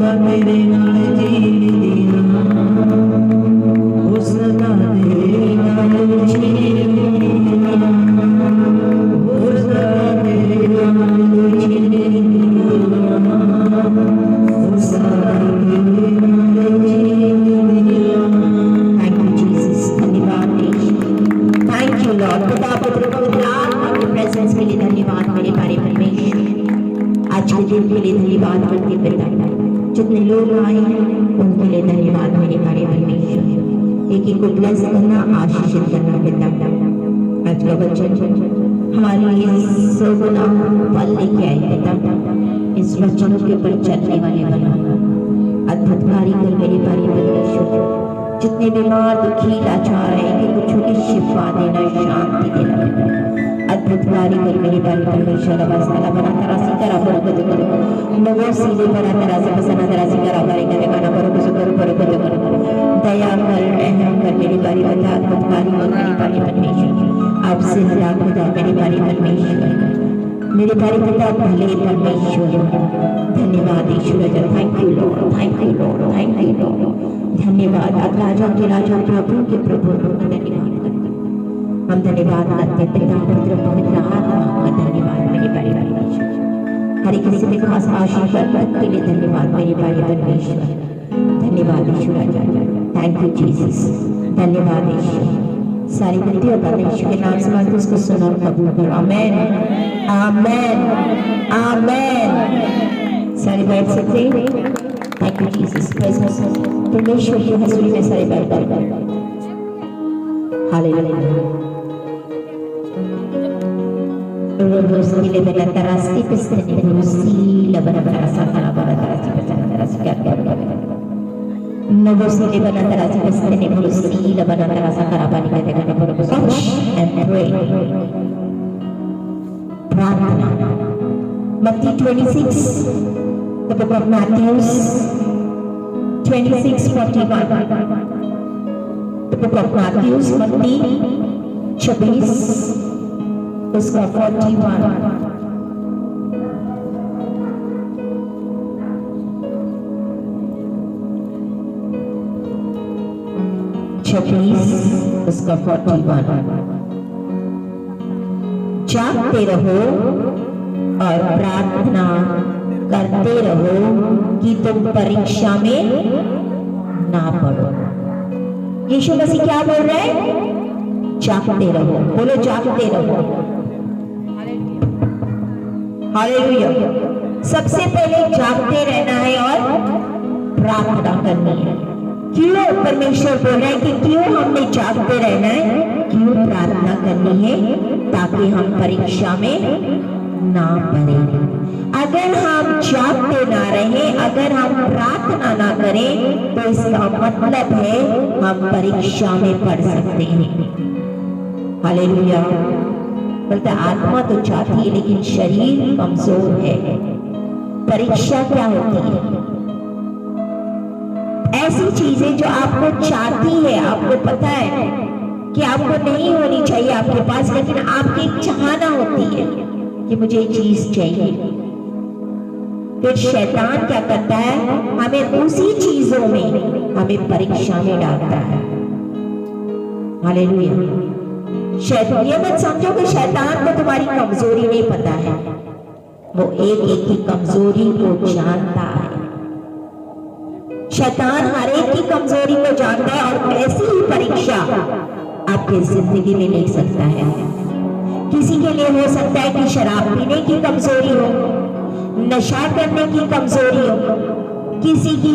रब्बा तेरे नाल जीण दिया ओ सदा तेरे नाल जीण दिया ओ सदा तेरे नाल जीण दिया ओ सदा तेरे नाल जीण दिया। थैंक यू जीसस, धन्यवाद थैंक यू लॉर्ड। पिता पुत्र पवित्र आत्मा की प्रेजेंस के लिए धन्यवाद मेरे प्यारे परमेश्वर। आज के दिन के लिए धन्यवाद करते पिता, जितने लोग आए हैं उनके लिए धन्यवाद मेरे प्यारे परमेश्वर। एक एक को ब्लेस करना, आशीषित करना पिता। आज का वचन हमारे लिए सोना फल लेके आए पिता। इस वचनों के ऊपर चलने वाले बना, अद्भुत कारीगर मेरे प्यारे परमेश्वर। जितने बीमार दुखी लाचार हैं कि कुछ की शिफा देना, शांति देना, अद्भुत कारीगर मेरे प्यारे परमेश्वर। अवस्था बना तरासी करा बरकत करो, नवो सीधे बना तरासी बसना तरासी करा बारे करे गाना बरकत करो बरकत करो, दया कर रहम कर मेरे प्यारे बता, अद्भुत कारीगर मेरे प्यारे परमेश्वर। आपसे हदा खुदा मेरे प्यारे परमेश्वर, मेरे प्यारे पिता भले परमेश्वर। धन्यवाद ईश्वर, thank you lord, thank you lord, thank you lord. धन्यवाद आप राजा के राजा, प्रभु के प्रभु का धन्यवाद करते। हम धन्यवाद करते पिता पुत्र पवित्र आत्मा का धन्यवाद मेरे प्यारे परमेश्वर। हर किसी में खास आशीर्वाद के लिए धन्यवाद मेरे प्यारे परमेश्वर। धन्यवाद ईश्वर, थैंक यू जीसस, धन्यवाद ईश्वर। सारी गलती और परमेश्वर के नाम से मांगते उसको सुनो और कबूल करो। आमेन आमेन आमेन। सारे बैठ सकते हैं। थैंक यू जीसस, प्रेजेंस परमेश्वर की हजूरी में सारे बैठ कर हालेलुया। रोज़ के लिए तरासी पिस्तने रोज़ी लबना बरासा करा बरा तरासी पिस्तने तरासी क्या क्या नवोसी ले बना तरासी पिस्तने रोज़ी लबना तरासा करा बानी का देखने पर कुछ and pray। प्रार्थना मत्ती 26, the book of Matthew 26:41, the book of Matthew मत्ती 26 उसका 41। उसका 41। जागते रहो और प्रार्थना करते रहो कि तुम परीक्षा में ना पड़ो। यीशु मसीह क्या बोल रहे हैं? जागते रहो, बोलो जागते रहो। हालेलुया। सबसे पहले जागते रहना है और प्रार्थना करनी है। क्यों परमेश्वर बोल रहे हैं कि क्यों हमने जागते रहना है, क्यों प्रार्थना करनी है? ताकि हम परीक्षा में ना पड़े। अगर हम जागते ना रहे, अगर हम प्रार्थना ना करें, तो इसका मतलब है हम परीक्षा में पड़ सकते हैं। हालेलुया। बोलते आत्मा तो चाहती है लेकिन शरीर कमजोर है। परीक्षा क्या होती है? ऐसी चीजें जो आपको चाहती है, आपको पता है कि आपको नहीं होनी चाहिए आपके पास, लेकिन आपकी चाहना होती है कि मुझे ये चीज चाहिए। फिर शैतान क्या करता है? हमें उसी चीजों में हमें परीक्षा में डालता है। हालेलुया। शैतान, ये मत समझो कि शैतान को तुम्हारी कमजोरी नहीं पता है, वो एक एक की कमजोरी को जानता है। शैतान हर एक की कमजोरी को जानता है और ऐसी ही परीक्षा आपकी जिंदगी में ले सकता है। किसी के लिए हो सकता है कि शराब पीने की कमजोरी हो, नशा करने की कमजोरी हो, किसी की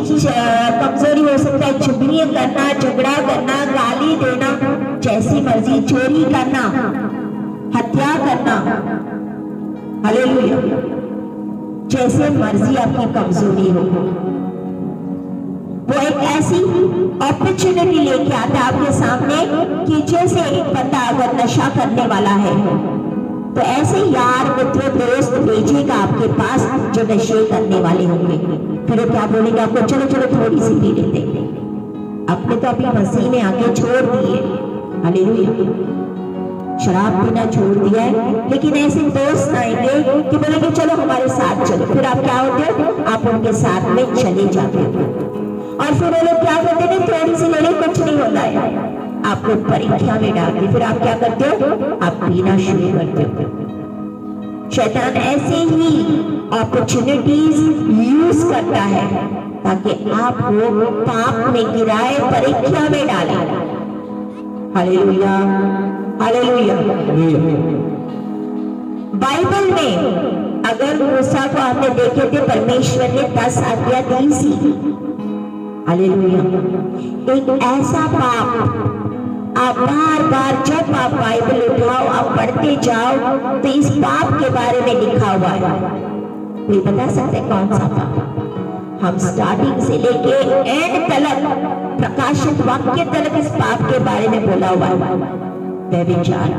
कमजोरी हो सकता है चुगली करना, झगड़ा करना, गाली देना, जैसी मर्जी, चोरी करना, हत्या करना। हालेलुया। जैसे मर्जी आपकी कमजोरी हो, वो एक ऐसी अपॉर्चुनिटी लेके आता है आपके सामने कि जैसे एक बंदा अगर नशा करने वाला है तो ऐसे यार मित्र दोस्त भेजेगा आपके पास जो नशे करने वाले होंगे। फिर वो क्या बोलेंगे आपको? चलो चलो थोड़ी सी पी लेते। आपने तो अपनी मसीह में आके छोड़ दिए। हालेलुया। शराब पीना छोड़ दिया है, लेकिन ऐसे दोस्त आएंगे कि बोलेंगे चलो हमारे साथ चलो, फिर आप क्या होते हो, आप उनके साथ में चले जाते हो और फिर वो लोग क्या करते हैं, थोड़ी सी ले कुछ नहीं होता है, आपको परीक्षा में डालते, फिर आप क्या करते हो, आप पीना शुरू करते हो। शैतान ऐसे ही अपॉर्चुनिटीज यूज करता है ताकि आपको पाप में गिराए, परीक्षा में डाले। Hallelujah, hallelujah. बाइबल में अगर मूसा को आपने देखे थे, परमेश्वर ने 10 आज्ञा दी सी। हालेलुया। एक ऐसा पाप, आप बार बार जब आप बाइबल उठाओ, आप पढ़ते जाओ तो इस पाप के बारे में लिखा हुआ है। कोई बता सकते कौन सा पाप? हम स्टार्टिंग से लेके एंड तक, प्रकाशित वाक्य तक इस पाप के बारे में बोला हुआ है। व्यभिचार,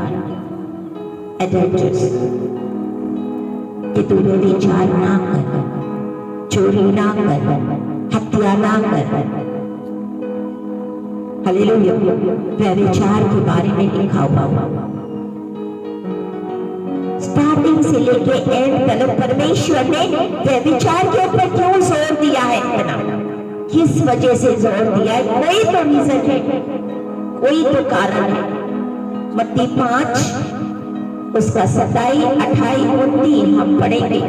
एडल्टरस, कि तू व्यभिचार ना कर, चोरी ना कर, हत्या ना कर। हालेलुया। व्यभिचार के बारे में लिखा हुआ, स्टार्टिंग से लेके एंड तक परमेश्वर ने व्यभिचार के ऊपर क्यों जोर दिया है इतना, किस वजह से जोर दिया है? कोई तो रीजन है, कोई तो कारण है। मत्ती 5 उसका 27, 28, 29 हम पढ़ेंगे।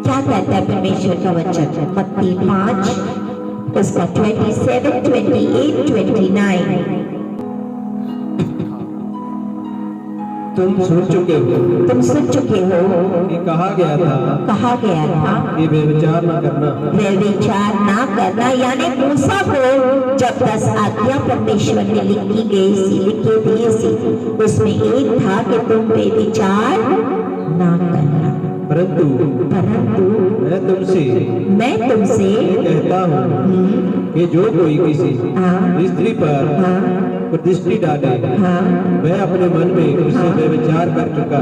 क्या कहता है परमेश्वर का वचन? मत्ती 5 उसका 27, 28, 29। तुम सुन चुके हो कि कहा गया था कि व्यभिचार न करना, यानी मूसा को जब 10 आज्ञा परमेश्वर ने लिखी दी सी, उसमें एक था कि तुम व्यभिचार ना करना। परंतु मैं तुमसे कहता हूँ कि जो कोई किसी स्त्री पर दृष्टि डाले, वह अपने मन में उससे व्यभिचार कर चुका।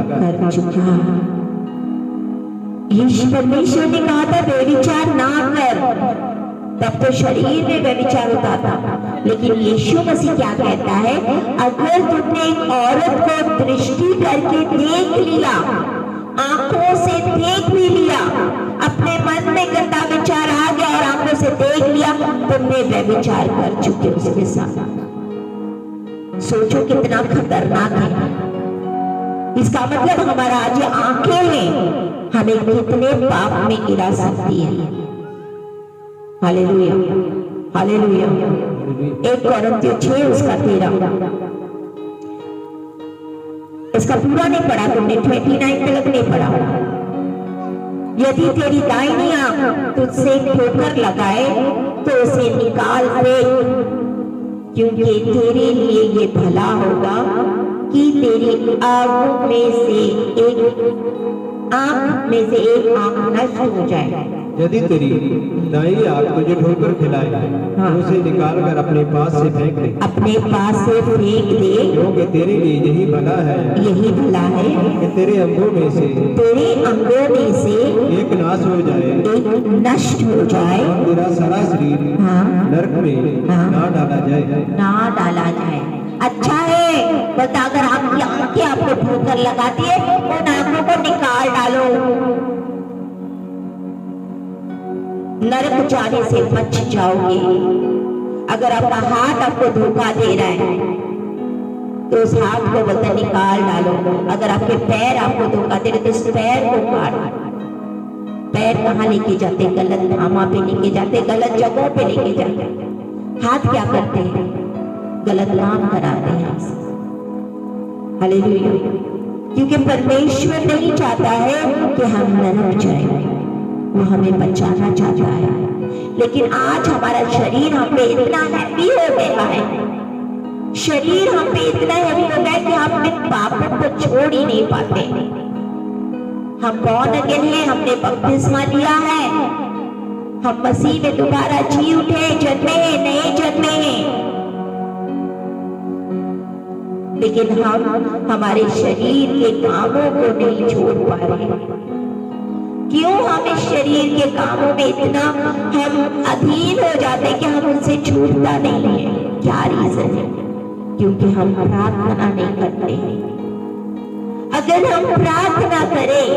यीशु परमेश्वर ने कहा था व्यभिचार ना कर, तब तो शरीर में व्यभिचार होता था। लेकिन यीशु मसीह क्या कहता है, अगर तुमने एक औरत को दृष्टि करके देख लिया, आंखों से देख भी लिया, अपने मन में गंदा विचार आ गया और आंखों से देख लिया, तुमने व्यभिचार कर चुके उसके साथ। सोचो कितना खतरनाक है। इसका मतलब हमारा आज आंखें हैं, हमें कितने पाप में गिरा सकती है। Hallelujah, hallelujah. 1 कोरिन्थियों 6 उसका 13, इसका पूरा नहीं पढ़ा तुमने, 29 तक नहीं पढ़ा। यदि तेरी दाहिनी आंख तुझसे ठोकर लगाए तो उसे निकाल दे, क्योंकि तेरे लिए ये भला होगा कि तेरी आंख में से एक आंख नष्ट हो जाए। यदि तेरी दाहिनी आंख तुझे ठोकर खिलाए, तो उसे निकाल कर अपने पास से फेंक दे, क्योंकि तेरे लिए यही भला है कि तेरे अंगों में से एक नाश हो जाए, एक नष्ट हो जाए, और तेरा सारा शरीर नरक में ना डाला जाए। अच्छा है, बता अगर आपकी आंखें आपको ठोकर लगाती है, उन आंखों को निकाल डालो, नरक जाने से बच जाओगे। अगर आपका हाथ आपको धोखा दे रहा है तो उस हाथ को बोलते निकाल डालो। अगर आपके पैर आपको धोखा दे रहे तो उस पैर को काट। पैर कहाँ लेके जाते? गलत धामा पे लेके जाते, गलत जगहों पे लेके जाते। हाथ क्या करते हैं? गलत काम कराते हैं आपसे। हालेलुया। क्योंकि परमेश्वर नहीं चाहता है कि हम नरक जाएं, वो हमें बचाना चाहता है। लेकिन आज हमारा शरीर हम पे इतना हैवी हो गया है, शरीर हम पे इतना हैवी हो गया है कि हम अपने पापों को छोड़ ही नहीं पाते। हम बॉर्न अगेन हैं, हमने बपतिस्मा लिया है, हम मसीह में दोबारा जी उठे, जन्मे हैं, नए जन्मे हैं, लेकिन हम हमारे शरीर के कामों को नहीं छोड़ पा रहे। क्यों हम इस शरीर के कामों में इतना हम अधीन हो जाते कि हम उनसे छूटता नहीं है? क्या रीजन है? क्योंकि हम प्रार्थना नहीं करते हैं। अगर हम प्रार्थना करें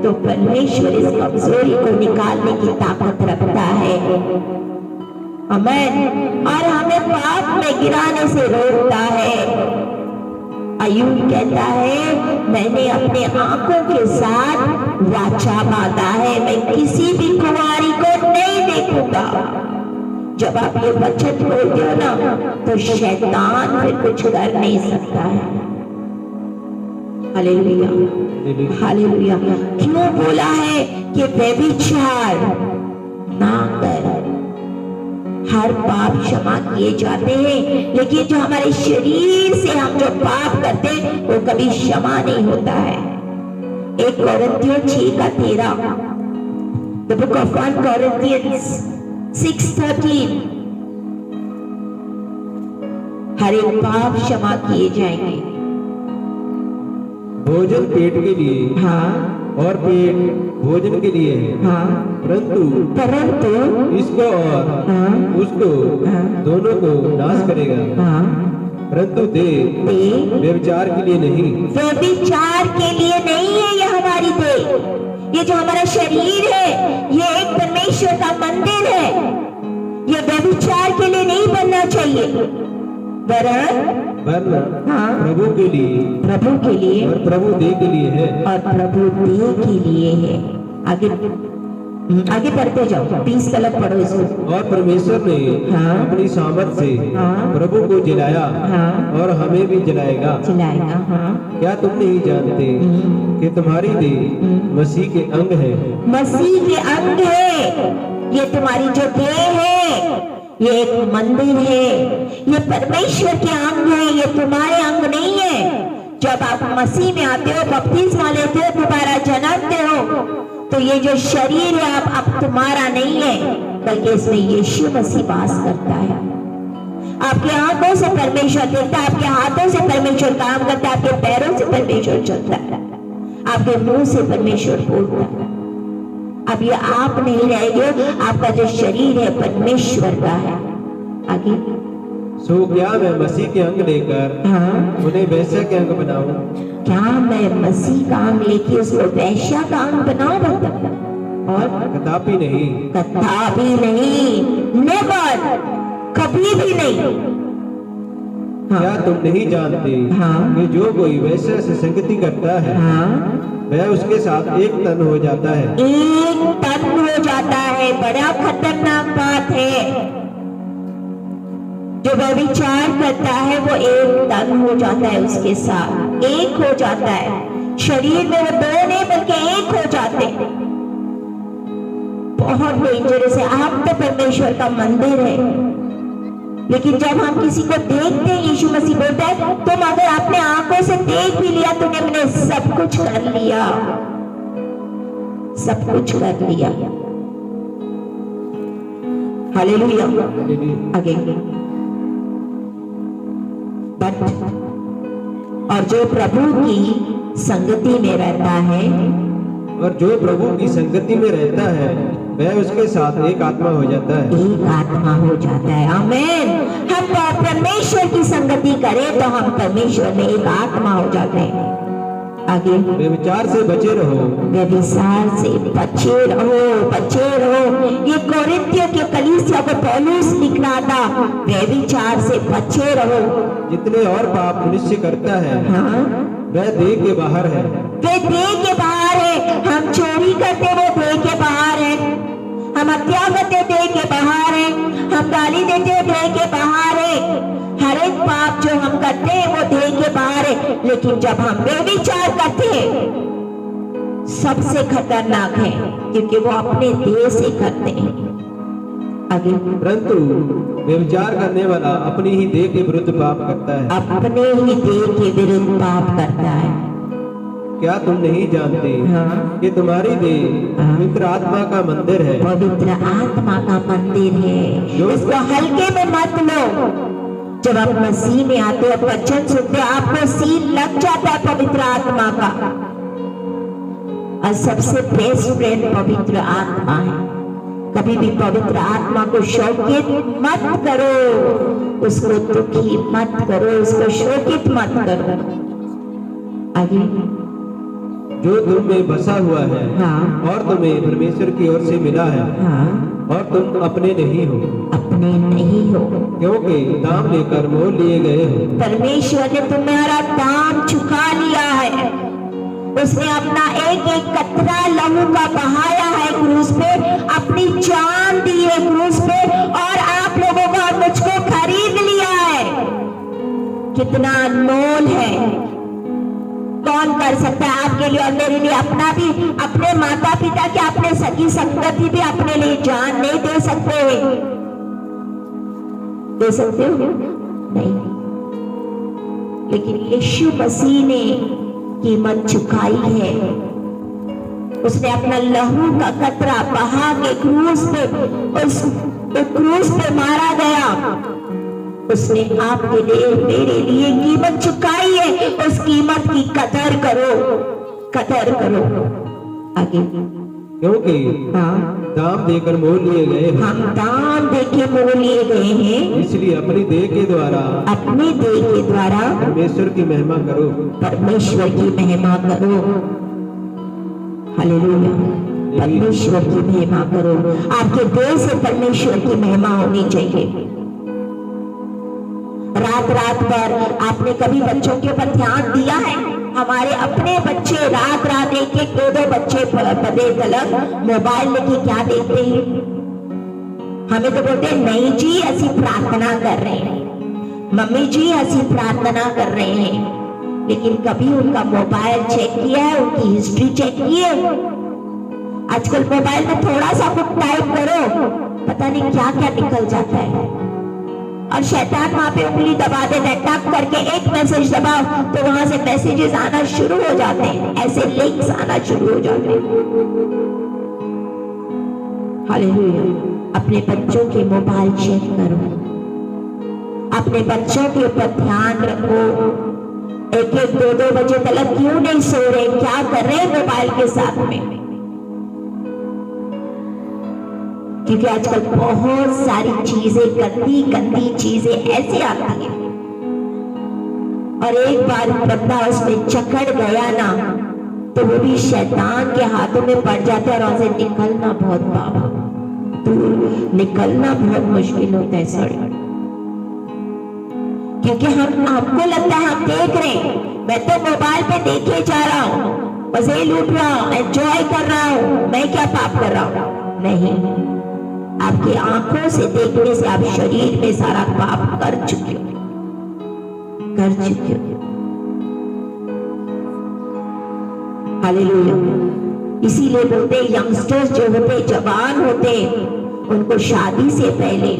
तो परमेश्वर इस कमजोरी को निकालने की ताकत रखता है। आमीन। और हमें पाप में गिराने से रोकता है। अय्यूब कहता है, मैंने अपने आंखों के साथ वाचा बांधा है, मैं किसी भी कुंवारी को नहीं देखूंगा। जब आप ये वचन बोलते हो ना, तो शैतान फिर कुछ कर नहीं सकता है। Hallelujah, hallelujah. क्यों बोला है कि व्यभिचार ना कर? हर पाप क्षमा किए जाते हैं, लेकिन जो हमारे शरीर से हम जो पाप करते हैं वो कभी क्षमा नहीं होता है। 1 कोरिन्थियों 6:13, The book of 1 Corinthians 6:13, हर एक पाप क्षमा किए जाएंगे। भोजन पेट के लिए, हाँ, और पेट भोजन के लिए है, हाँ, परंतु इसको और हाँ, उसको हाँ, दोनों को नाश करेगा। हाँ, परंतु देह व्यभिचार के लिए नहीं। व्यभिचार के लिए नहीं है ये हमारी देह। ये जो हमारा शरीर है, ये एक परमेश्वर का मंदिर है। ये व्यभिचार के लिए नहीं बनना चाहिए, वरन हाँ, प्रभु के लिए, प्रभु के लिए, और प्रभु देह के लिए है। और प्रभु देह के लिए है। आगे पढ़ते जाओ, 20 तलक पढ़ो इसको। और परमेश्वर ने हाँ, अपनी सामर्थ से हाँ, प्रभु को जलाया, हाँ, और हमें भी जलाएगा। चलाएगा। हाँ, क्या तुम नहीं जानते कि तुम्हारी देह मसीह के अंग है? मसीह के अंग है। ये तुम्हारी जो देह है, ये एक मंदिर है। ये परमेश्वर के अंग है, ये तुम्हारे अंग नहीं है। जब आप मसीह में आते हो, बपतिस्मा लेते हो, दोबारा जन्मते हो, तो ये जो शरीर है अब तुम्हारा नहीं है, बल्कि इसमें यीशु मसीह वास करता है। आपके आंखों से परमेश्वर देखता है, आपके हाथों से परमेश्वर काम करता है, आपके पैरों से परमेश्वर चलता है, आपके मुंह से परमेश्वर बोलता है। अब ये आप नहीं रहेंगे, आपका जो शरीर है परमेश्वर का है। आगे, सो क्या मैं मसीह के अंग लेकर हाँ, उन्हें वैसा के अंग बनाऊं? क्या मैं मसीह का अंग लेके उसको वैश्या का अंग बनाऊं? और कदापि नहीं, कदापि नहीं, नेवर, कभी भी नहीं। क्या तुम नहीं जानते हाँ, कि जो कोई वैश्या से संगति करता है, हाँ, वह उसके साथ एक तन हो जाता है। एक तन हो जाता है। बड़ा खतरनाक बात है। जो व्यभिचार करता है वो एक तन हो जाता है, उसके साथ एक हो जाता है। शरीर में वो दो नहीं बल्कि एक हो जाते हैं। बहुत डेंजरस है। आप तो परमेश्वर का मंदिर है, लेकिन जब हम किसी को देखते हैं, यीशु मसीह बोलता है, तुम अगर अपने आंखों से देख भी लिया, तुमने सब कुछ कर लिया, सब कुछ कर लिया। हालेलुया। आगे, बट और जो प्रभु की संगति में रहता है, और जो प्रभु की संगति में रहता है, वह उसके साथ एक आत्मा हो जाता है। एक आत्मा हो जाता है। आमीन। हम परमेश्वर की संगति करें तो हम परमेश्वर में एक आत्मा हो जाते हैं। आगे, व्यभिचार से बचे रहो, व्यभिचार से बचे रहो, बचे रहो। ये कोरिन्थियों के कलीसिया को पौलुस लिख रहा था, व्यभिचार से बचे रहो। जितने और पाप मनुष्य करता है, हाँ, वह देह के बाहर है। वे देह के बाहर है। हम चोरी करते वो देह के बाहर है, हम हत्या करते देह के बाहर है, हम गाली देते देह के बाहर है। हर एक पाप जो हम करते हैं वो देह के बाहर है। लेकिन जब हम व्यभिचार करते हैं, सबसे खतरनाक है, क्योंकि वो अपने देह से करते हैं। आगे, परंतु व्यभिचार करने वाला अपनी ही देह के विरुद्ध पाप करता है। अपने ही देह के विरुद्ध पाप करता है। क्या तुम नहीं जानते हाँ, कि तुम्हारी देह हाँ, पवित्र आत्मा का मंदिर है? पवित्र आत्मा का मंदिर है। इसको हल्के में मत लो। जब आप मसीह में आते हो, वचन सुनते हो, आपको सील लग जाता है पवित्र आत्मा का। और सबसे बेस्ट फ्रेंड पवित्र आत्मा है। कभी भी पवित्र आत्मा को शोकित मत करो, उसको दुखी मत करो, उसको शोकित मत करो। आगे, जो तुम में बसा हुआ है हाँ, और तुम्हें परमेश्वर की ओर से मिला है, हाँ, और तुम अपने नहीं हो, अपने नहीं हो, क्योंकि दाम लेकर मोल लिए गए हो। परमेश्वर ने तुम्हारा दाम चुका लिया है। उसने अपना एक एक कतरा लहू का बहाया है क्रूस पे, अपनी जान दी है क्रूस पे, और आप लोगों को और मुझको खरीद लिया है। कितना अनमोल है। कौन कर सकता है आपके लिए और मेरे लिए? अपना भी, अपने माता पिता के, अपने सखी संगति भी अपने लिए जान नहीं दे सकते। दे सकते हो? नहीं। लेकिन यीशु मसीह ने कीमत चुकाई है। उसने अपना लहू का कतरा बहा के क्रूस पे, उस क्रूस पे मारा गया। उसने आपके लिए, मेरे लिए कीमत चुकाई है। उस कीमत की कदर करो, कदर करो। आगे, क्योंकि हाँ, दाम देकर मोल लिए गए हो, हम दाम देके मोल लिए गए हैं, इसलिए अपनी देह के द्वारा अपने देह के द्वारा परमेश्वर की महिमा करो। परमेश्वर की महिमा करो। हालेलुया। परमेश्वर की महिमा करो। आपके देह से परमेश्वर की महिमा होनी चाहिए। रात रात भर आपने कभी बच्चों के ऊपर ध्यान दिया है? हमारे अपने बच्चे रात रात एक एक दो दो बच्चे पदे तलक मोबाइल लेके क्या देखते हैं? हमें तो बोलते हैं नहीं जी असि प्रार्थना कर रहे हैं, मम्मी जी असि प्रार्थना कर रहे हैं, लेकिन कभी उनका मोबाइल चेक किया है? उनकी हिस्ट्री चेक की है? आजकल मोबाइल में थोड़ा सा कुछ टाइप करो, पता नहीं क्या क्या निकल जाता है। और शैतान वहां पे उंगली दबा देता है, टक करके एक मैसेज दबाओ तो वहां से मैसेजेस आना शुरू हो जाते हैं, ऐसे लिंक्स आना शुरू हो जाते हैं। हालेलुया। अपने बच्चों के मोबाइल चेक करो, अपने बच्चों के ऊपर ध्यान रखो। एक एक दो दो बजे तक क्यों नहीं सो रहे? क्या कर रहे हैं मोबाइल के साथ में? क्योंकि आजकल बहुत सारी चीजें, गंदी गंदी चीजें ऐसे आती हैं, और एक बार बंदा उसमें जकड़ गया ना तो वो भी शैतान के हाथों में पड़ जाता है, और वहां से निकलना बहुत बाबा दूर, निकलना बहुत मुश्किल होता है सर। क्योंकि हम, आपको लगता है हम देख रहे हैं, मैं तो मोबाइल पे देखे जा रहा हूँ, मजे लूट रहा हूँ, एंजॉय कर रहा हूँ, मैं क्या पाप कर रहा हूँ? नहीं, आपकी आंखों से देखने से आप शरीर में सारा पाप कर चुके हो, कर चुके हो। हालेलुया। इसीलिए बोलते यंगस्टर्स जो होते, जवान होते, उनको शादी से पहले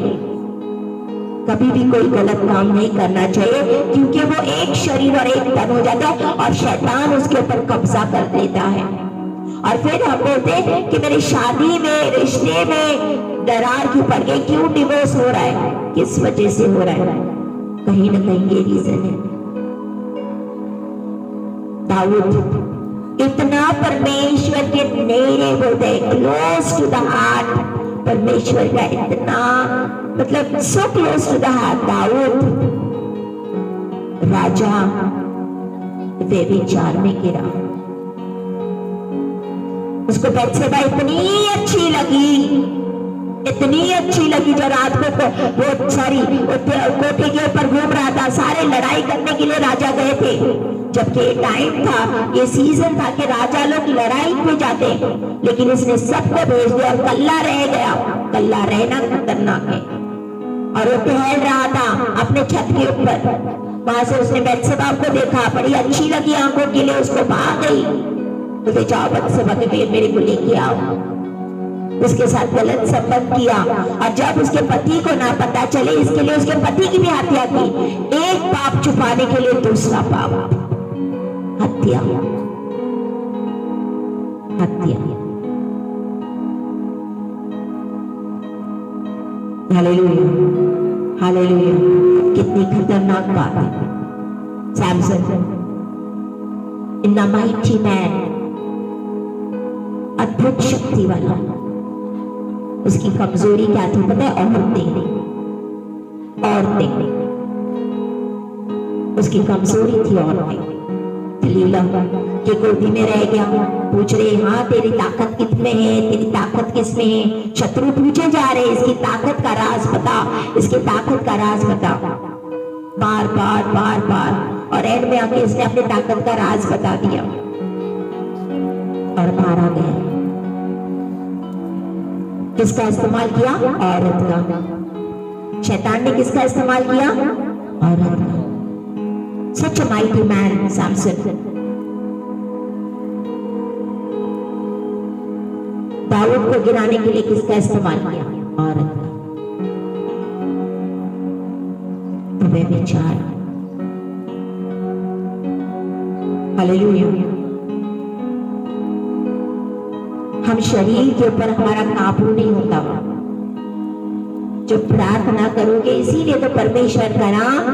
कभी भी कोई गलत काम नहीं करना चाहिए, क्योंकि वो एक शरीर और एक तन हो जाता है और शैतान उसके ऊपर कब्जा कर लेता है। और फिर हम बोलते हैं कि मेरी शादी में, रिश्ते में दरार क्यों पड़ गई, क्यों डिवोर्स हो रहा है, किस वजह से हो रहा है? कहीं ना कहीं ये रीजन है। दाऊद इतना परमेश्वर के नेड़े बोलते हैं, क्लोज टू द हार्ट, परमेश्वर का इतना, मतलब so close to the heart. Daud राजा व्यभिचार में गिरा, उसको बत्शेबा इतनी अच्छी लगी, इतनी अच्छी लगी, जो रात को वो सारी कोठे के ऊपर घूम रहा था, सारे लड़ाई करने के लिए राजा गए थे, जबकि ये टाइम था, ये सीजन था कि राजा लोग लड़ाई पे जाते, लेकिन इसने सबको भेज दिया और कल्ला रह गया। कल्ला रहना खतरनाक है। और वो टहल रहा था अपने छत के ऊपर, वहां से उसने बत्शेबा को देखा, बड़ी अच्छी लगी आंखों के लिए, उसको भाग गई, बोले जाओ बत्शेबा के लिए मेरे को लेके आओ। उसके साथ गलत संबंध किया, और जब उसके पति को ना पता चले, इसके लिए उसके पति की भी हत्या की। एक पाप छुपाने के लिए दूसरा पाप, हत्या, हत्या। Hallelujah, hallelujah. कितनी खतरनाक बात है। Samson, in the mighty man, अद्भुत शक्ति वाला, उसकी कमजोरी क्या थी पता है? औरतें। उसकी कमजोरी थी औरतें। दलीला के गोदी में रह गया, पूछ रहे हाँ तेरी ताकत किसमें है, तेरी ताकत किसमें है? शत्रु पूछे जा रहे इसकी ताकत का राज बता, इसकी ताकत का राज बता, बार बार बार बार। और एंड में आके इसने अपनी ताकत का राज बता दिया और मारा गया। किसका इस्तेमाल किया? औरत का। शैतान ने किसका इस्तेमाल किया? औरत का। Such a mighty man, Samson. Dawood को गिराने के लिए किसका इस्तेमाल किया? औरत का। तो वे विचार। हालेलुया। हम शरीर के ऊपर हमारा काबू नहीं होता। जब प्रार्थना करोगे, इसीलिए तो परमेश्वर का नाम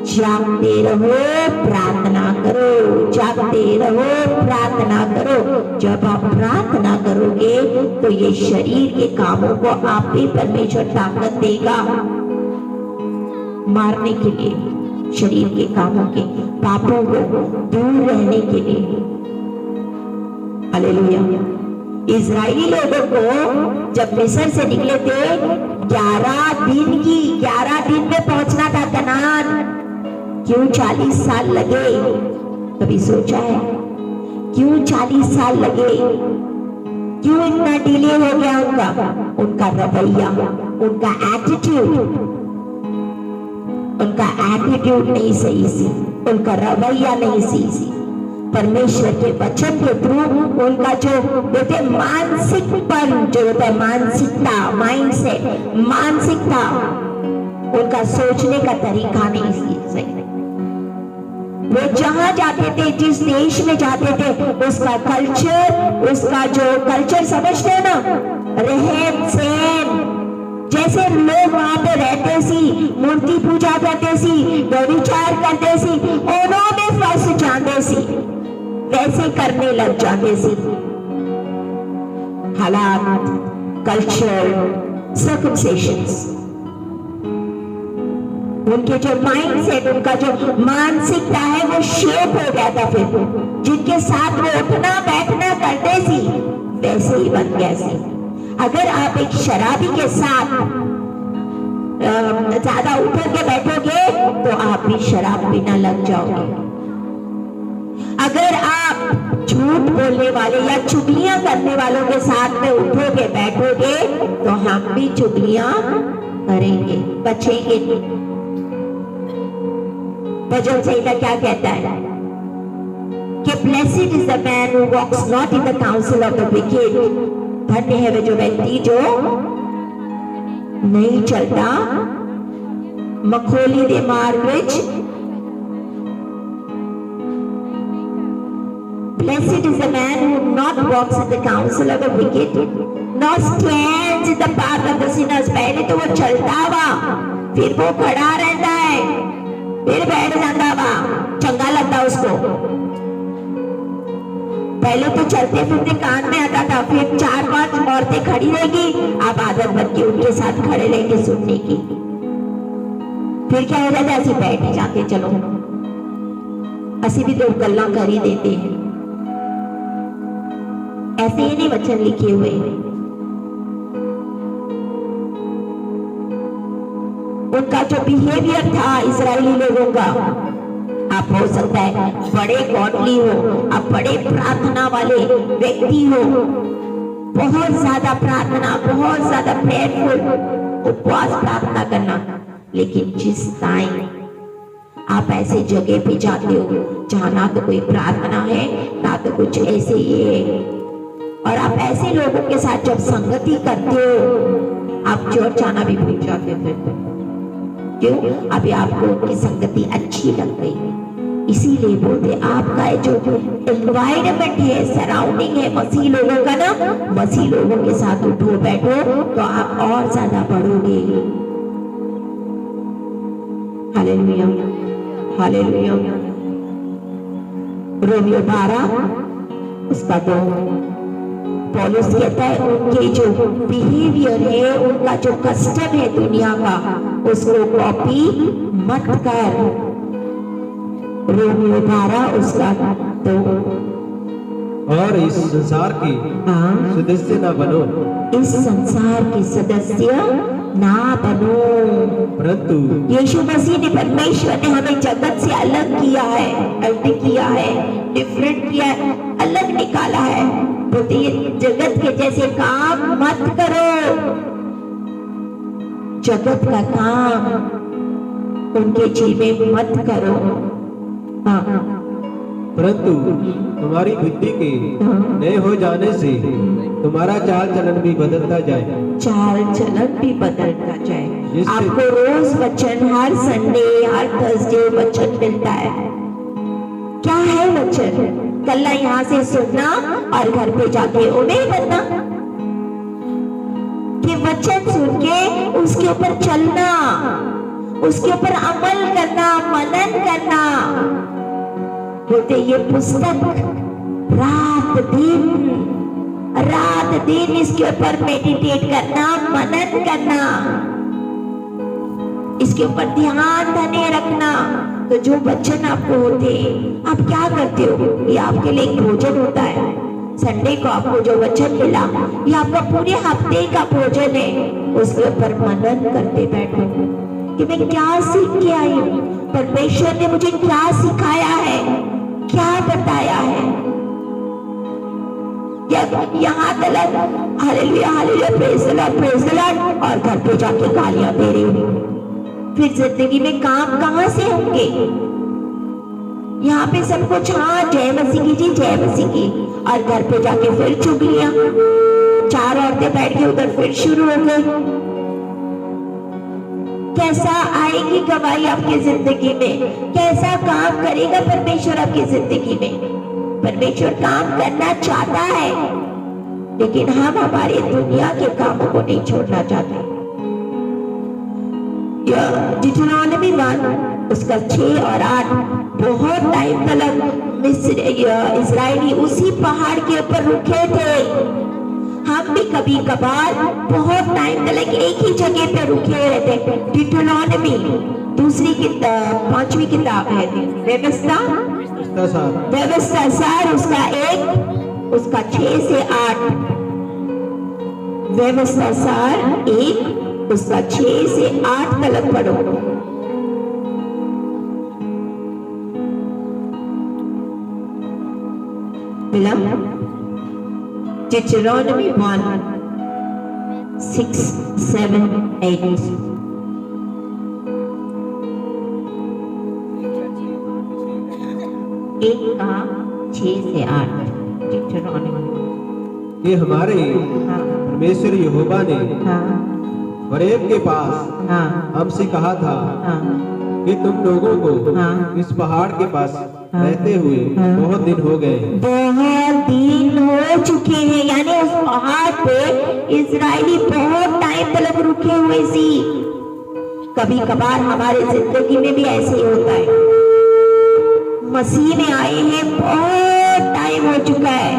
जागते रहो, प्रार्थना करो, जागते रहो, प्रार्थना करो। जब आप प्रार्थना करोगे तो ये शरीर के कामों को आप ही परमेश्वर ताकत देगा मारने के लिए, शरीर के कामों के पापों को दूर रहने के लिए। हालेलुया। इजरायली लोगों को जब मिस्र से निकले थे 11 दिन में पहुंचना था कनान। क्यों 40 साल लगे? कभी सोचा है क्यों 40 साल लगे? क्यों इतना डिले हो गया उनका रवैया, उनका एटीट्यूड नहीं सही सी, उनका रवैया नहीं सही सी। परमेश्वर के वचन के थ्रू उनका जो बोलते मानसिकपन, जो होता है मानसिकता, माइंडसेट, मानसिकता, उनका सोचने का तरीका नहीं सही। वो जहां जाते थे, जिस देश में जाते थे, उसका कल्चर समझते हो ना, रहन सहन, जैसे लोग वहां पे रहते सी, मूर्ति पूजा करते सी, व्यभिचार करते सी, उन्होंने फंस जाते सी, वैसे करने लग जाते सी। हालात, कल्चर, सर्कमस्टेशंस, उनके जो माइंड सेट, उनका जो मानसिकता है वो शेप हो गया था। फिर जिनके साथ वो उठना बैठना करते सी वैसे ही बन गया सी। अगर आप एक शराबी के साथ ज्यादा उठोगे बैठोगे तो आप भी शराब पीना लग जाओगे। अगर आप झूठ बोलने वाले या चुगलियां करने वालों के साथ में उठोगे बैठोगे तो हम भी चुगलियां करेंगे, बचेंगे नहीं। भजन संहिता क्या कहता है कि blessed is the man who walks not in the council of the wicked. धन्य है वे जो व्यक्ति जो नहीं चलता मखोली दे मार्ग विच। Blessed is the man who not walks in the counsel of the wicked, nor stands in the path of the sinners। पहले तो वो चलता हुआ, फिर वो खड़ा रहता है, फिर बैठ जाता हुआ, चंगा लगता उसको। पहले तो चलते फिरते कान में आता था, फिर 4-5 औरतें खड़ी रहेगी, आप आदत बन के उनके साथ खड़े रहेंगे सुनने की। फिर क्या हो जाता है, ऐसे बैठ जाते, चलो असी भी तो गल्ला कर ही देते हैं। ऐसे ही नहीं वचन लिखे हुए। उनका जो बिहेवियर था इजरायली लोगों का, आप हो सकता है बड़े गॉडली हो, आप बड़े प्रार्थना वाले व्यक्ति हो, बहुत ज्यादा प्रार्थना, बहुत ज्यादा प्रेयरफुल, उपवास प्रार्थना करना, लेकिन जिस टाइम आप ऐसे जगह पे जाते हो जहां ना तो कोई प्रार्थना है ना तो कुछ ऐसे ही है, और आप ऐसे लोगों के साथ जब संगति करते हो आप चर्च आना भी भूल जाते थे। क्यों? अभी आपको उनकी संगति अच्छी लग गई। इसीलिए बोलते आपका जो एनवायरनमेंट है, सराउंडिंग है मसीह लोगों का ना, मसीह लोगों के साथ उठो बैठो तो आप और ज्यादा बढ़ोगे। Hallelujah, hallelujah. रोमियो 12 उसका 2 पौलुस कहता है उनके जो बिहेवियर है, उनका जो कस्टम है दुनिया का, उसको कॉपी मत कर। रोमियो 12 उसका 2। और इस संसार की सदस्य ना बनो, इस संसार के सदस्य ना बनो, परंतु यीशु मसीह ने, परमेश्वर ने हमें जगत से अलग किया है, अलग किया है, डिफरेंट किया है, अलग निकाला है। बोलते ये जगत के जैसे काम मत करो, जगत का काम उनके जी में मत करो। हाँ, परंतु तुम्हारी बुद्धि के नए हो जाने से तुम्हारा चाल चलन भी बदलता जाए। चाल चलन भी बदलता जाए। जिससे- आपको रोज वचन, हर संडे, हर थर्सडे वचन मिलता है। क्या है वचन? कल यहाँ से सुनना और घर पे जाके उन्हें बनना, कि वचन सुन के उसके ऊपर चलना, उसके ऊपर अमल करना, मनन करना। बोलते ये पुस्तक रात दिन इसके ऊपर मेडिटेट करना, मनन करना, इसके ऊपर ध्यान धने रखना। तो जो वचन आपको होते, आप क्या करते हो? ये आपके लिए एक भोजन होता है। संडे को आपको जो वचन मिला, ये आपका पूरे हफ्ते का भोजन है। उसके ऊपर मनन करते बैठो कि मैं क्या सीख के आई हूँ, परमेश्वर ने मुझे क्या सिखाया है, क्या बताया है। यहाँ तलक hallelujah hallelujah praise the Lord praise the Lord, और घर पे जाके गालियां दे रही हूँ। फिर जिंदगी में काम कहाँ से होंगे? यहाँ पे सब कुछ हाँ जय मसीह की जी, जय मसीह की, और घर पे जाके फिर चुगलियां। 4 औरतें बैठ के उधर फिर शुरू हो गई। कैसा आएगी गवाही आपकी जिंदगी में? कैसा काम करेगा परमेश्वर आपकी जिंदगी में? परमेश्वर काम करना चाहता है, लेकिन हम हमारे दुनिया के कामों को नहीं छोड़ना चाहते। डिट्रोनॉमी 1 उसका 6 और 8, बहुत टाइम तक इजरायली उसी पहाड़ के ऊपर रुके थे। हम भी कभी कभार बहुत टाइम तक एक ही जगह पे रुके रहते। डिट्रोनॉमी दूसरी किताब, 5वीं किताब है, व्यवस्था सार उसका 1 उसका 6 से 8। व्यवस्था सार 1 उसका 6 से 8 तक पढ़ो। मिला? Deuteronomy 1 6 7 8। एक का 6 से 8 Deuteronomy। ये हमारे हाँ परमेश्वर यहोवा ने हाँ होरेब के पास हाँ हमसे कहा था हाँ कि तुम लोगों को हाँ। इस पहाड़ के पास रहते हुए हाँ। बहुत दिन हो गए। बहुत दिन हो चुके हैं, यानी उस पहाड़ पे इजरायली बहुत टाइम तक रुके हुए सी। कभी कभार हमारे जिंदगी में भी ऐसे ही होता है। मसीह में आए हैं, बहुत टाइम हो चुका है,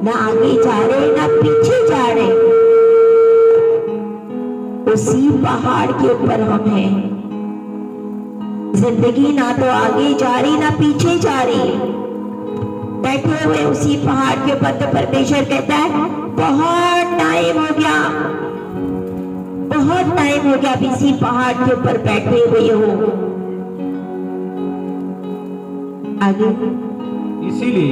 ना आगे जा रहे ना पीछे जा रहे, उसी पहाड़ के ऊपर हम हैं। जिंदगी ना तो आगे जा रही ना पीछे जा रही, बैठे हुए उसी पहाड़ के ऊपर। तो परमेश्वर कहता है बहुत टाइम हो गया, बहुत टाइम हो गया, अब इसी पहाड़ के ऊपर बैठे हुए हो। आगे इसीलिए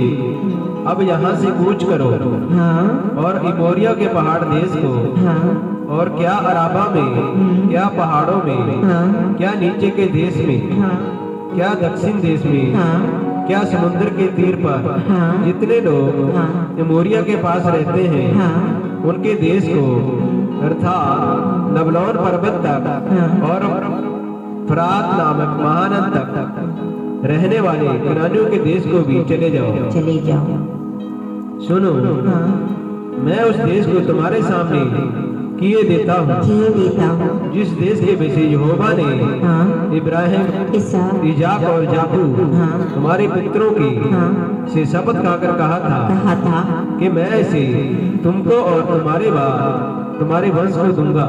अब यहाँ से कूच करो हाँ और इमोरिया के पहाड़ देश को, हाँ और क्या अराबा में, क्या पहाड़ों में, हाँ क्या नीचे के देश में, हाँ क्या दक्षिण देश में, हाँ क्या समुद्र के तीर पर हाँ। जितने लोग हाँ। इमोरिया के पास रहते हैं हाँ। उनके देश को, अर्थात नबलोन पर्वत तक हाँ। और फरात नामक महानद तक रहने वाले कनानियों के देश को भी चले जाओ। चले जाओ। सुनो, हाँ मैं उस देश को तुम्हारे सामने किए देता हूँ जिस देश के विषय यहोवा ने इब्राहिम, इजाक और याकूब तुम्हारे पितरों की से शपथ खाकर कहा था कि मैं इसे तुमको और तुम्हारे बाद तुम्हारे वंश को दूंगा।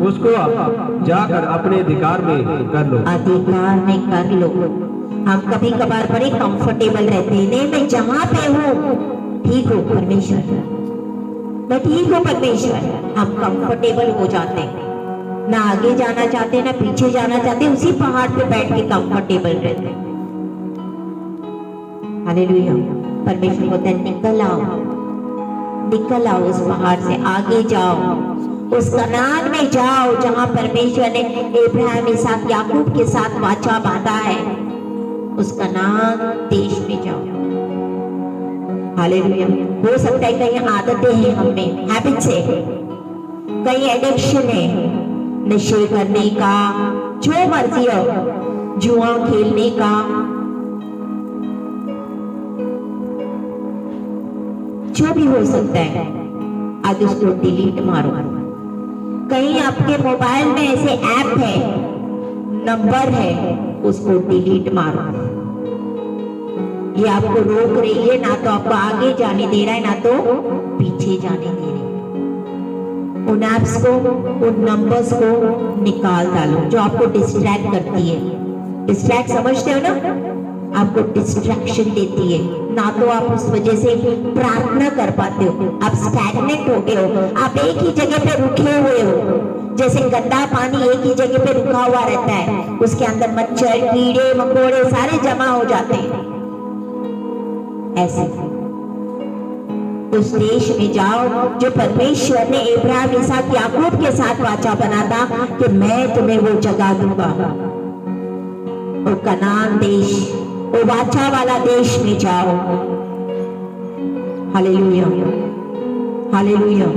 उसको आप जाकर अपने अधिकार में कर लो। हम कभी कभार बड़े कंफर्टेबल रहते हैं, नहीं मैं जहाँ पे हूँ ठीक हूँ परमेश्वर, मैं ठीक हूँ परमेश्वर। हम कंफर्टेबल हो जाते हैं, ना आगे जाना चाहते ना पीछे जाना चाहते, उसी पहाड़ पे बैठ के कंफर्टेबल रहते हैं। हालेलुया। परमेश्वर बोलते हैं निकल आओ उस पहाड़ से, आगे जाओ, उस कनान में जाओ जहां परमेश्वर ने इब्राहिम, इसहाक, याकूब के साथ वाचा बांधा है। उस कनान देश में जाओ। हालेलुया। हो सकता है कहीं आदतें हैं हम में, हैबिट्स है, कहीं एडिक्शन है, नशे करने का, जो मर्जी हो, जुआ खेलने का, जो भी हो सकता है, आज उसको डिलीट मारो। कहीं आपके मोबाइल में ऐसे ऐप है, नंबर है, उसको डिलीट मारो। ये आपको रोक रही है, ना तो आपको आगे जाने दे रहा है, ना तो पीछे जाने दे रही है। उन ऐप्स को, उन नंबर्स को निकाल डालो जो आपको डिस्ट्रैक्ट करती है। डिस्ट्रैक्ट समझते हो ना, आपको डिस्ट्रैक्शन देती है, ना तो आप उस वजह से प्रार्थना कर पाते हो, आप स्टैग्नेट हो गए हो, आप एक ही जगह पे रुके हुए हो। जैसे गंदा पानी एक ही जगह पे रुका हुआ रहता है, उसके अंदर मच्छर, कीड़े मकोड़े सारे जमा हो जाते हैं। ऐसे उस देश में जाओ जो परमेश्वर ने इब्राहिम, इसहाक, याकूब के साथ वाचा बना था कि मैं तुम्हें वो जगह दूंगा। वो कनान देश, वो वाचा वाला देश में जाओ। Hallelujah, hallelujah.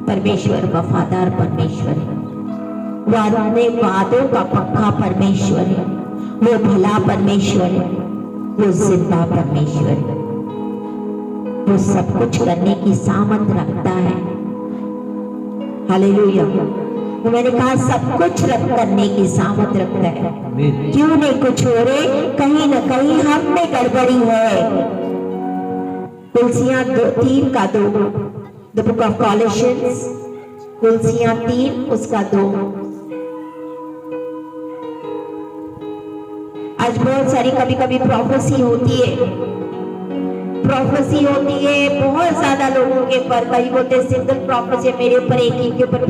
परमेश्वर वफादार परमेश्वर है, वो अपने वादों का पक्का परमेश्वर है, वो भला परमेश्वर है, वो जिंदा परमेश्वर है, वो सब कुछ करने की सामर्थ रखता है। हालेलुया। वो मैंने कहा सब कुछ करने की सामर्थ रखता है। क्यों नहीं कुछ हो रहे, कहीं ना कहीं हम में गड़बड़ी है। कुलसियां 3:2, द बुक ऑफ कॉलेशियंस, कुलसियां 3 उसका 2। आज बहुत सारी कभी कभी प्रोफेसी होती है, प्रोफेसी होती है बहुत ज्यादा लोगों के ऊपर। कई बोलते सिंगल प्रोफेसी, मेरे ऊपर एक ही के ऊपर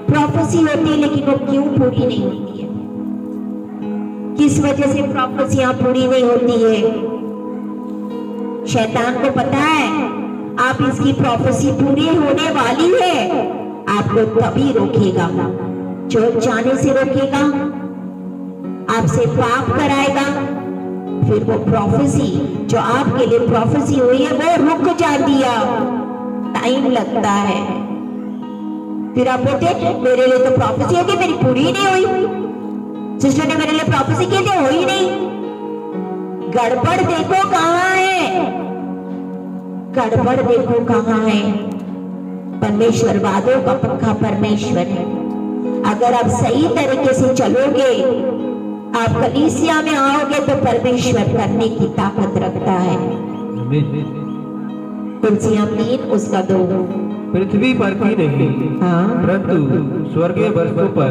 प्रोफेसी होती है, लेकिन वो क्यों पूरी नहीं होती है? किस वजह से प्रोफेसियां पूरी नहीं होती है? शैतान को पता है आप इसकी प्रोफेसी पूरी होने वाली है, आपको तभी रोकेगा, चर्च जाने से रोकेगा, आपसे पाप कराएगा, फिर वो प्रोफेसी जो आपके लिए प्रोफेसी हुई है वो रुक जाती है, टाइम लगता है। फिर आप बोलते मेरे लिए तो प्रोफेसी होगी, मेरी पूरी नहीं हुई, सिस्टर ने मेरे लिए प्रोफेसी की थी, हुई नहीं। गड़बड़ देखो कहाँ है, गड़बड़ देखो कहाँ है। परमेश्वर वादों का पक्का परमेश्वर है। अगर आप सही तरीके से चलोगे, आप कलीसिया में आओगे तो परमेश्वर करने की ताकत रखता है। कुलसियां 3 उसका 2। पृथ्वी पर की नहीं, परंतु स्वर्गीय वस्तु पर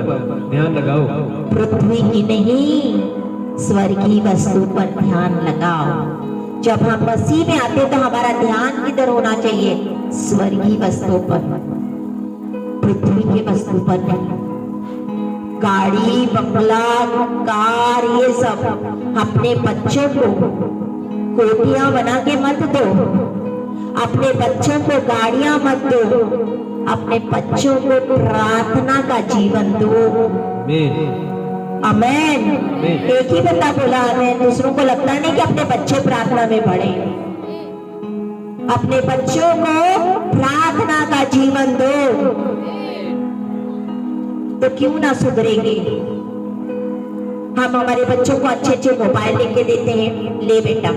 ध्यान लगाओ। पृथ्वी की नहीं, स्वर्गीय वस्तु पर ध्यान लगाओ। जब हम मसीह में आते तो हमारा ध्यान किधर होना चाहिए? स्वर्गीय वस्तु पर, पृथ्वी के वस्तु पर नहीं। गाड़ी, बंगला, कार, ये सब अपने बच्चों को कोठियां बना के मत दो, अपने बच्चों को गाड़ियां मत दो, अपने बच्चों को प्रार्थना का जीवन दो। आमेन। एक ही बंदा बोला आमेन, दूसरों को लगता नहीं कि अपने बच्चे प्रार्थना में पढ़े। अपने बच्चों को प्रार्थना का जीवन दो, तो क्यों ना सुधरेंगे। हम हमारे बच्चों को अच्छे अच्छे मोबाइल लेके देते हैं, ले बेटा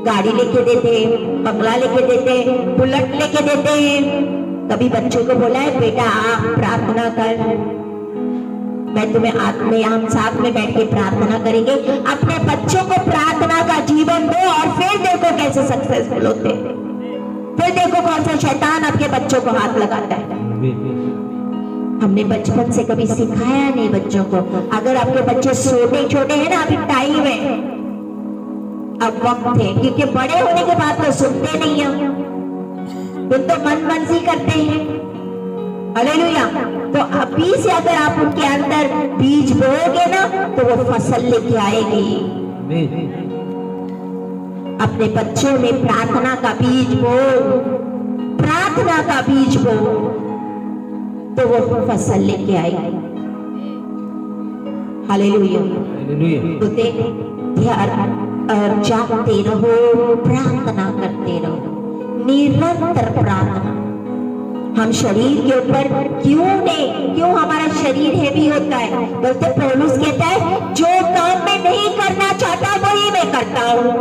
गाड़ी लेके देते हैं, बंगला लेके देते हैं, बुलेट लेके देते हैं। कभी बच्चों को बोला है बेटा आप प्रार्थना कर, मैं तुम्हें हम साथ में बैठ के प्रार्थना करेंगे। अपने बच्चों को प्रार्थना का जीवन दो और फिर देखो कैसे सक्सेसफुल होते हैं। फिर देखो कौन सा शैतान आपके बच्चों को हाथ लगाता है। हमने बचपन से कभी सिखाया नहीं बच्चों को। अगर आपके बच्चे छोटे छोटे हैं ना, अभी टाइम है, अब वक्त है, क्योंकि बड़े होने के बाद तो सुनते नहीं हैं, फिर तो मन मर्जी करते हैं। हालेलुया। तो अभी से अगर आप उनके अंदर बीज बोओगे ना तो वो फसल लेके आएगी। अपने बच्चों में प्रार्थना का बीज बो, प्रार्थना का बीज बो, तो वो फसल लेके आएगी। हालेलुया। तो और जागते रहो, प्रार्थना करते रहो, निरंतर प्रार्थना। हम शरीर के ऊपर क्यों हमारा शरीर हैवी होता है? बोलते पौलुस कहता है जो काम मैं नहीं करना चाहता वही मैं करता हूं,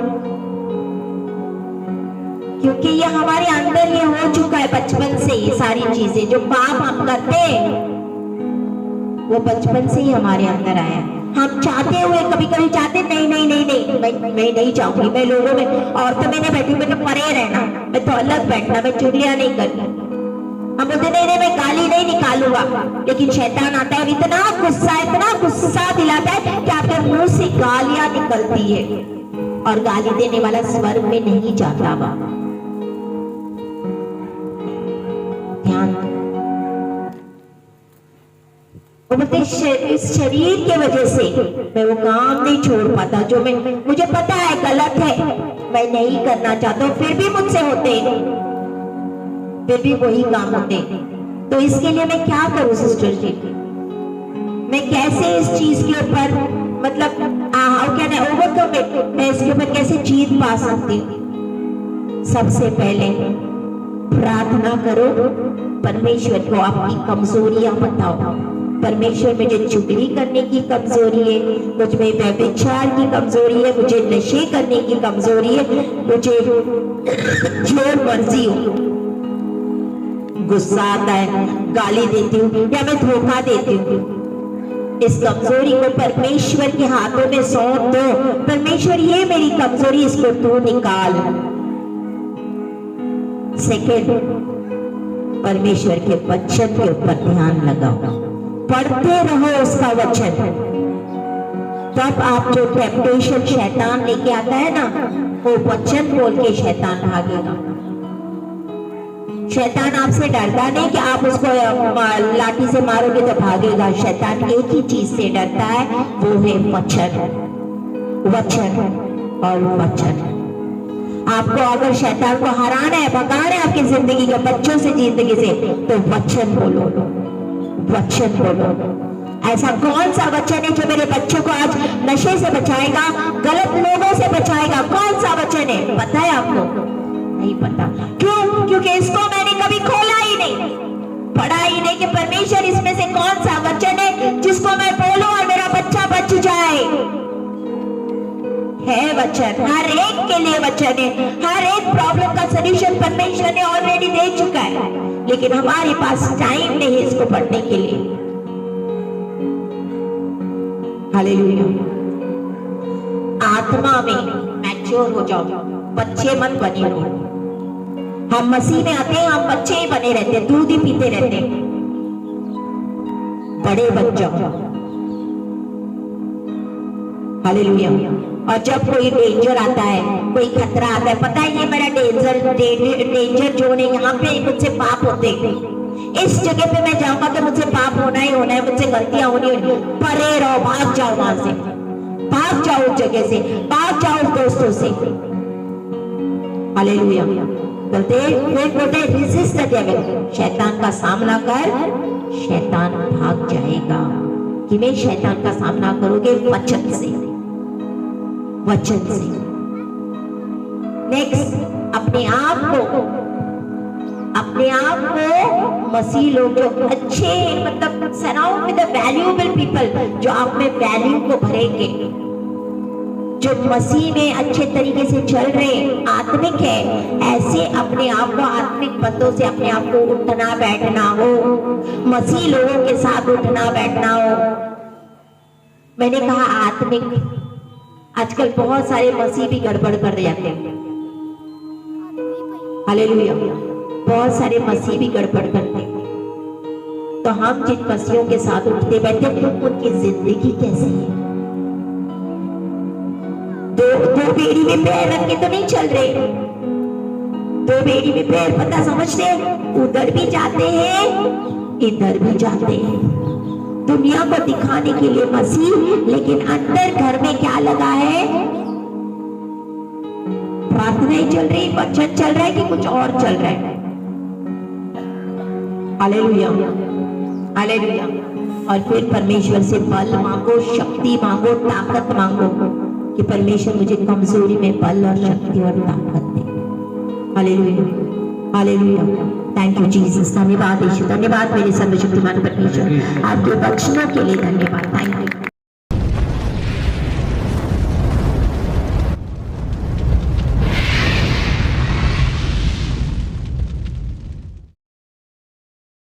क्योंकि ये हमारे अंदर ये हो चुका है बचपन से। ये सारी चीजें जो पाप हम करते हैं वो बचपन से ही हमारे अंदर आया। हम चाहते हुए कभी कभी चाहते नहीं मैं नहीं चाहूंगी, मैं लोगों में औरतों में नहीं बैठूंगी, मैं तो परे रहना, मैं तो अलग बैठना, मैं चुगलियां नहीं करनी। हम बोलते नहीं मैं गाली नहीं निकालूंगा, लेकिन शैतान आता है इतना गुस्सा दिलाता है कि आपके मुंह से गालियां निकलती है और गाली देने वाला स्वर्ग में नहीं जाता। ध्यान। वो बोलते इस शरीर के वजह से मैं वो काम नहीं छोड़ पाता जो मुझे पता है गलत है, मैं नहीं करना चाहता हूँ, फिर भी मुझसे होते, फिर भी वही काम होते। तो इसके लिए मैं क्या करूं सिस्टर जी? मैं कैसे इस चीज के ऊपर मतलब ओवरकम, मैं इसके ऊपर कैसे जीत पा सकती हूँ? सबसे पहले प्रार्थना करो, परमेश्वर को आपकी कमजोरियां बताओ। परमेश्वर मुझे चुगली करने की कमजोरी है, मुझ में व्यभिचार की कमजोरी है, मुझे नशे करने की कमजोरी है, मुझे जो मर्जी हो, गुस्सा आता है, गाली देती हूँ या मैं धोखा देती हूँ, इस कमजोरी को परमेश्वर के हाथों में सौंप दो। परमेश्वर ये मेरी कमजोरी, इसको तू निकाल। सेकेंड, परमेश्वर के वचन के ऊपर ध्यान लगाओ, पढ़ते रहो उसका वचन। तब आप जो टेम्पटेशन शैतान लेके आता है ना, वो वचन बोल के शैतान भागेगा। शैतान आपसे डरता नहीं कि आप उसको लाठी से मारोगे तो भागेगा। शैतान एक ही चीज से डरता है, वो है वचन, वचन और वचन। आपको अगर शैतान को हराना है, भगाना है आपकी जिंदगी के बच्चों से, जिंदगी से, तो वचन बोलो, वचन बोलो। ऐसा कौन सा वचन है जो मेरे बच्चों को आज नशे से बचाएगा, गलत लोगों से बचाएगा? कौन सा वचन है? पता है आपको? नहीं पता। क्यों? क्योंकि इसको मैंने कभी खोला ही नहीं, पढ़ा ही नहीं कि परमेश्वर इसमें से कौन सा वचन है जिसको मैं बोलूं और मेरा बच्चा बच जाए। है वचन, हर एक के लिए वचन है। हर एक प्रॉब्लम का सॉल्यूशन परमेश्वर ने ऑलरेडी दे चुका है, लेकिन हमारे पास टाइम नहीं है इसको पढ़ने के लिए। हालेलुया। आत्मा में मैच्योर हो जाओ, बच्चे मत बने रहो। हम मसीह में आते हैं, हम बच्चे ही बने रहते, दूध ही पीते रहते, बड़े बन जाओ। हालेलुया। और जब कोई डेंजर आता है, कोई खतरा आता है, पता है ये मेरा डेंजर जोन है, यहाँ पे मुझसे पाप होते, इस जगह पे मैं जाऊंगा तो मुझसे पाप होना ही होना है, मुझसे गलतियां होनी होनी। परे रहो, भाग जाओ वहां से, भाग जाओ उस जगह से, भाग जाओ उस दोस्तों से। हालेलुया। बोलते रेजिस्ट द डेविल, शैतान का सामना कर, शैतान भाग जाएगा। कि मैं शैतान का सामना करोगे वचन से, वचन से। नेक्स्ट, अपने आप को मसीह लोग जो अच्छे, मतलब surround with the valuable people, जो आप में वैल्यू को भरेंगे, जो मसीह में अच्छे तरीके से चल रहे आत्मिक है, ऐसे अपने आप को आत्मिक पदों से अपने आप को उठना बैठना हो, मसीह लोगों के साथ उठना बैठना हो। मैंने कहा आत्मिक, आजकल बहुत सारे मसीह भी गड़बड़ कर जाते हैं। हालेलुया, बहुत सारे मसीह भी गड़बड़ करते हैं। तो हम जिन मसीहों के साथ उठते बैठते तो उनकी जिंदगी कैसी है? दो बेड़ी में पैर रख के तो नहीं चल रहे, दो बेड़ी में पैर पता समझते, उधर भी जाते हैं इधर भी जाते हैं, दुनिया को दिखाने के लिए मसीह, लेकिन अंदर घर में क्या लगा है? प्रार्थनाएं चल रही, वचन चल रहा है कि कुछ और चल रहा है? Hallelujah, hallelujah. और फिर परमेश्वर से बल मांगो, शक्ति मांगो, ताकत मांगो कि परमेश्वर मुझे कमजोरी में बल और शक्ति और ताकत दे। Hallelujah, hallelujah. Thank you Jesus. धन्यवाद यीशु, धन्यवाद मेरे सर्वशक्तिमान परमेश्वर, आपके बख्शना के लिए धन्यवाद। Thank you.